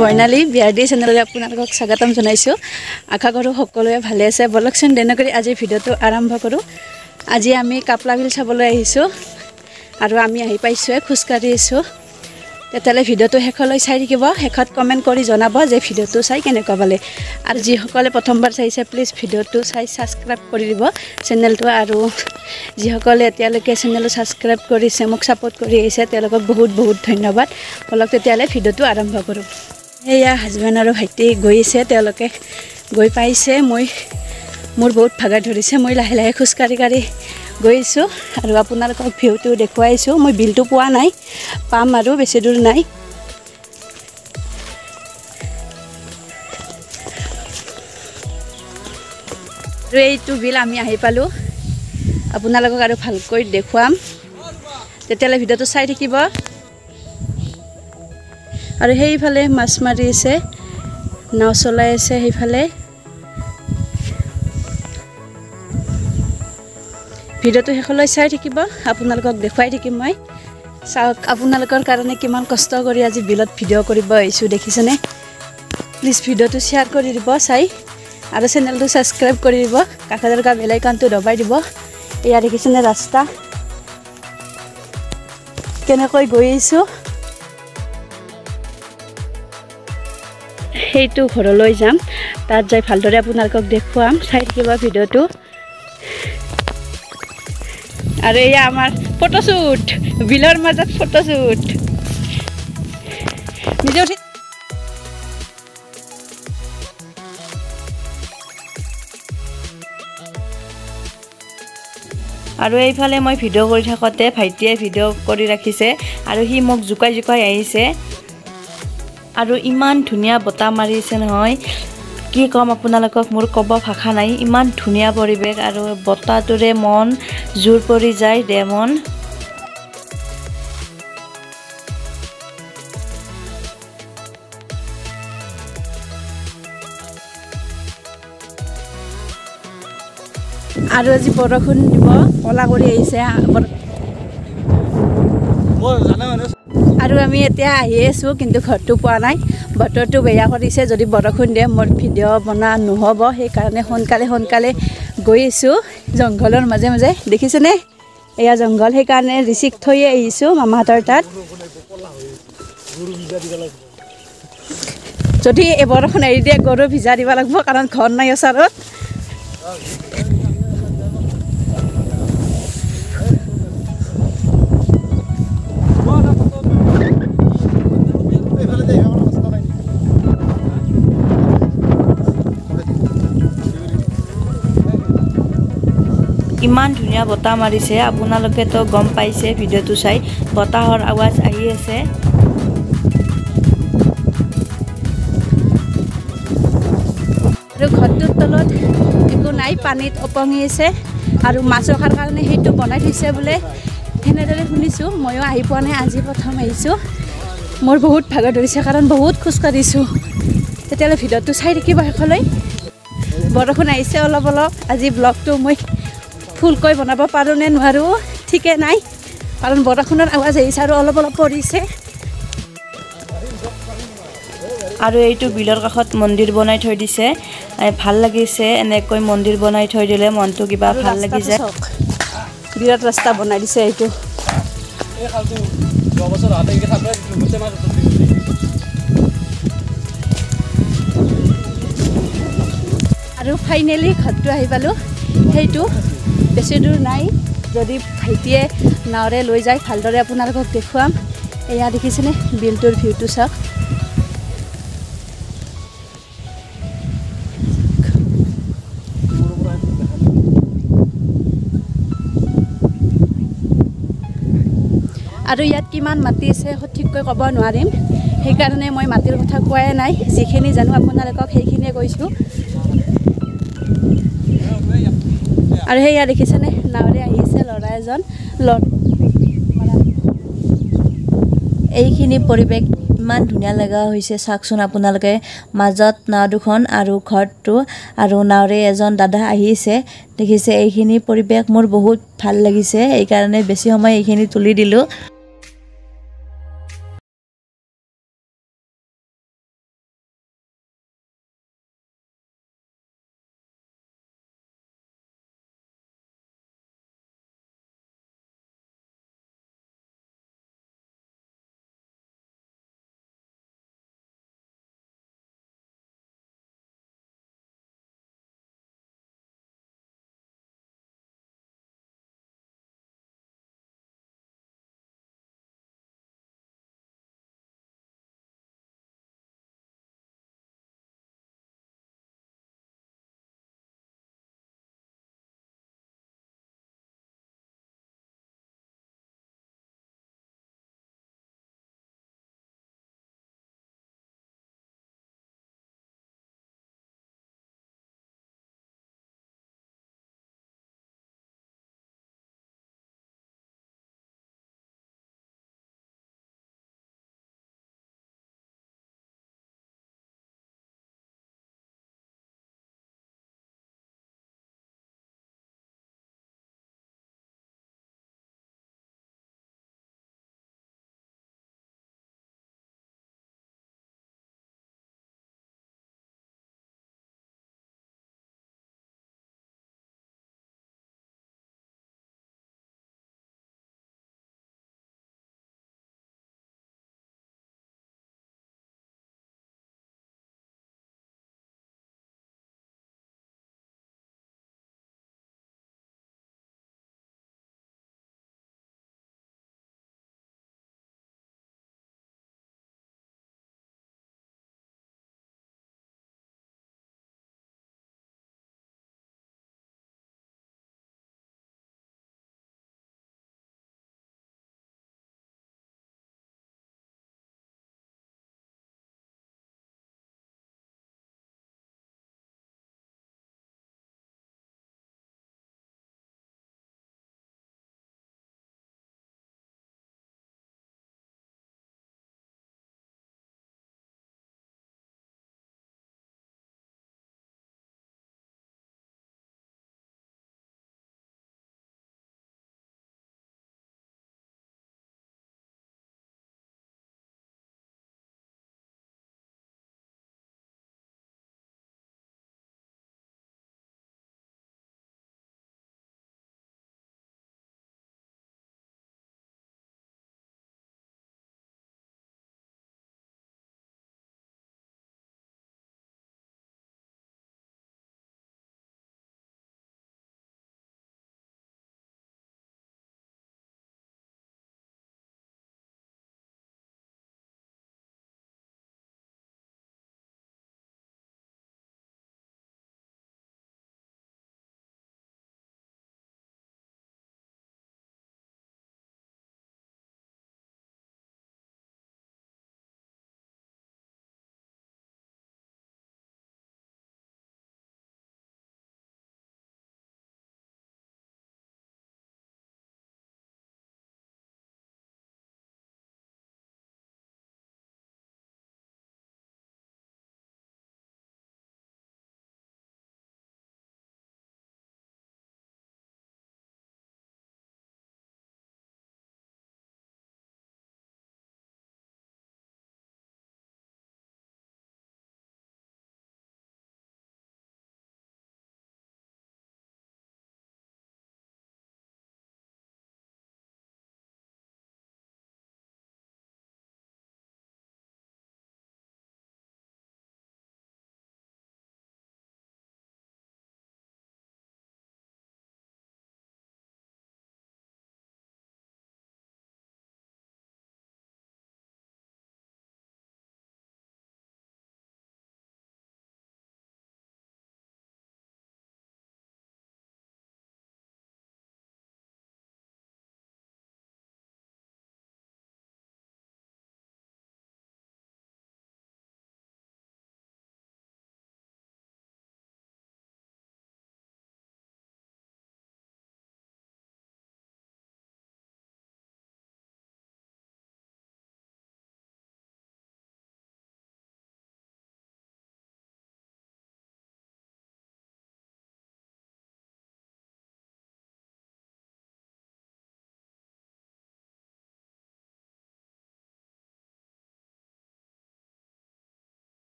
বৰ্ণালী বিআৰডি চেনেললৈ আপোনালোকক স্বাগতম জনাইছোঁ। আশা কৰোঁ সকলোৱে ভালে আছে। বলকচোন দেৰি নকৰি আজি ভিডিঅ'টো আৰম্ভ কৰোঁ। আজি আমি কাপলা বিল চাবলৈ আহিছোঁ আৰু আমি আহি পাইছোঁ, খোজকাঢ়ি আছোঁ। তেতিয়াহ'লে ভিডিঅ'টো শেষলৈ চাই থাকিব। শেষত কমেণ্ট কৰি জনাব যে ভিডিঅ'টো চাই কেনেকুৱা পালে। আৰু যিসকলে প্ৰথমবাৰ চাইছে প্লিজ ভিডিঅ'টো চাই ছাবস্ক্ৰাইব কৰি দিব চেনেলটো। আৰু যিসকলে এতিয়ালৈকে চেনেলটো ছাবস্ক্ৰাইব কৰিছে, মোক ছাপোৰ্ট কৰি আহিছে, তেওঁলোকক বহুত বহুত ধন্যবাদ। বলক তেতিয়াহ'লে ভিডিঅ'টো আৰম্ভ কৰোঁ। সেয়া হাজবেণ্ড আৰু ভাইটি গৈ আছে, তেওঁলোকে গৈ পাইছে। মোৰ বহুত ভাগৰ ধৰিছে। মই লাহে লাহে খোজকাঢ়ি গৈ আছোঁ আৰু আপোনালোকক ভিউটো দেখুৱাইছোঁ। মই বিলটো পোৱা নাই, পাম আৰু বেছি দূৰ নাই। আৰু এইটো বিল আমি আহি পালোঁ, আপোনালোকক আৰু ভালকৈ দেখুৱাম। তেতিয়াহ'লে ভিডিঅ'টো চাই থাকিব। আৰু সেইফালে মাছ মাৰি আছে, নাও চলাই আছে সেইফালে। ভিডিঅ'টো শেষলৈ চাই থাকিব, আপোনালোকক দেখুৱাই থাকিম মই। চাওক আপোনালোকৰ কাৰণে কিমান কষ্ট কৰি আজি বিলত ভিডিঅ' কৰিব আহিছোঁ, দেখিছেনে? প্লিজ ভিডিঅ'টো শ্বেয়াৰ কৰি দিব চাই, আৰু চেনেলটো ছাবস্ক্ৰাইব কৰি দিব, কাষতে থকা বেল আইকনটো দবাই দিব। এয়া দেখিছেনে ৰাস্তা কেনেকৈ গৈ আহিছোঁ। সেইটো ঘৰলৈ যাম, তাত যাই ভালদৰে আপোনালোকক দেখুৱাম, চাই থাকিব ভিডিঅ'টো। আৰু এয়া আমাৰ ফটোশ্বুট, বিলৰ মাজত ফটোশ্বুট। নিজে উঠি আৰু এইফালে মই ভিডিঅ' কৰি থাকোঁতে ভাইটিয়ে ভিডিঅ' কৰি ৰাখিছে আৰু সি মোক জোকাই আহিছে। আৰু ইমান ধুনীয়া বতাহ মাৰিছে নহয়, কি ক'ম আপোনালোকক, মোৰ ক'ব ভাষা নাই। ইমান ধুনীয়া পৰিৱেশ আৰু বতাহটোৰে মন জোৰ পৰি যায় মন। আৰু আজি বৰষুণ দিব, ক'লা কৰি আহিছে। আৰু আমি এতিয়া আহি আছোঁ, কিন্তু ঘৰটো পোৱা নাই। বতৰটো বেয়া কৰিছে, যদি বৰষুণ দিয়ে মোৰ ভিডিঅ' বনোৱা নহ'ব। সেইকাৰণে সোনকালে গৈ আছোঁ জংঘলৰ মাজে মাজে, দেখিছেনে? এয়া জংঘল, সেইকাৰণে ৰিচিক থৈয়ে আহিছোঁ মামাহঁতৰ তাত। যদি এই বৰষুণ এৰি দিয়ে গৰু ভিজা দিব লাগিব, কাৰণ ঘৰ নাই ওচৰত। ইমান ধুনীয়া বতাহ মাৰিছে, আপোনালোকেতো গম পাইছে ভিডিঅ'টো চাই, বতাহৰ আৱাজ আহি আছে। আৰু ঘৰটোৰ তলত একো নাই, পানীত উপঙি আছে আৰু মাছ ৰখাৰ কাৰণে সেইটো বনাই থৈছে বোলে, সেনেদৰে শুনিছোঁ। ময়ো আহি পোৱা নাই, আজি প্ৰথম আহিছোঁ। মোৰ বহুত ভাগৰ ধৰিছে, কাৰণ বহুত খোজকাঢ়িছোঁ। তেতিয়াহ'লে ভিডিঅ'টো চাই থাকিব শেষলৈ। বৰষুণ আহিছে অলপ। আজি ব্লগটো মই ফুলকৈ বনাব পাৰোঁ নে নোৱাৰোঁ ঠিকে নাই, কাৰণ বৰষুণৰ আৱাজ আহিছে আৰু অলপ পৰিছে। আৰু এইটো বিলৰ কাষত মন্দিৰ বনাই থৈ দিছে, ভাল লাগিছে। এনেকৈ মন্দিৰ বনাই থৈ দিলে মনটো কিবা ভাল লাগি যায়। বিৰাট ৰাস্তা বনাই দিছে এইটো। আৰু ফাইনেলি ঘৰটো আহি পালোঁ। সেইটো বেছি দূৰ নাই, যদি ভাইটিয়ে নাৱেৰে লৈ যায় ভালদৰে আপোনালোকক দেখুৱাম। এয়া দেখিছেনে বিলটোৰ ভিউটো চাওক। আৰু ইয়াত কিমান মাটি আছে সঠিককৈ ক'ব নোৱাৰিম, সেইকাৰণে মই মাটিৰ কথা কোৱাই নাই। যিখিনি জানো আপোনালোকক সেইখিনিয়ে কৈছোঁ। আৰু সেয়া দেখিছেনে নাৱেৰে আহি আছে ল'ৰা এজন। এইখিনি পৰিৱেশ ইমান ধুনীয়া লগা হৈছে, চাওকচোন আপোনালোকে। মাজত নাও দুখন আৰু ঘৰটো, আৰু নাৱেৰে এজন দাদা আহিছে, দেখিছে? এইখিনি পৰিৱেশ মোৰ বহুত ভাল লাগিছে, সেইকাৰণে বেছি সময় এইখিনি তুলি দিলোঁ।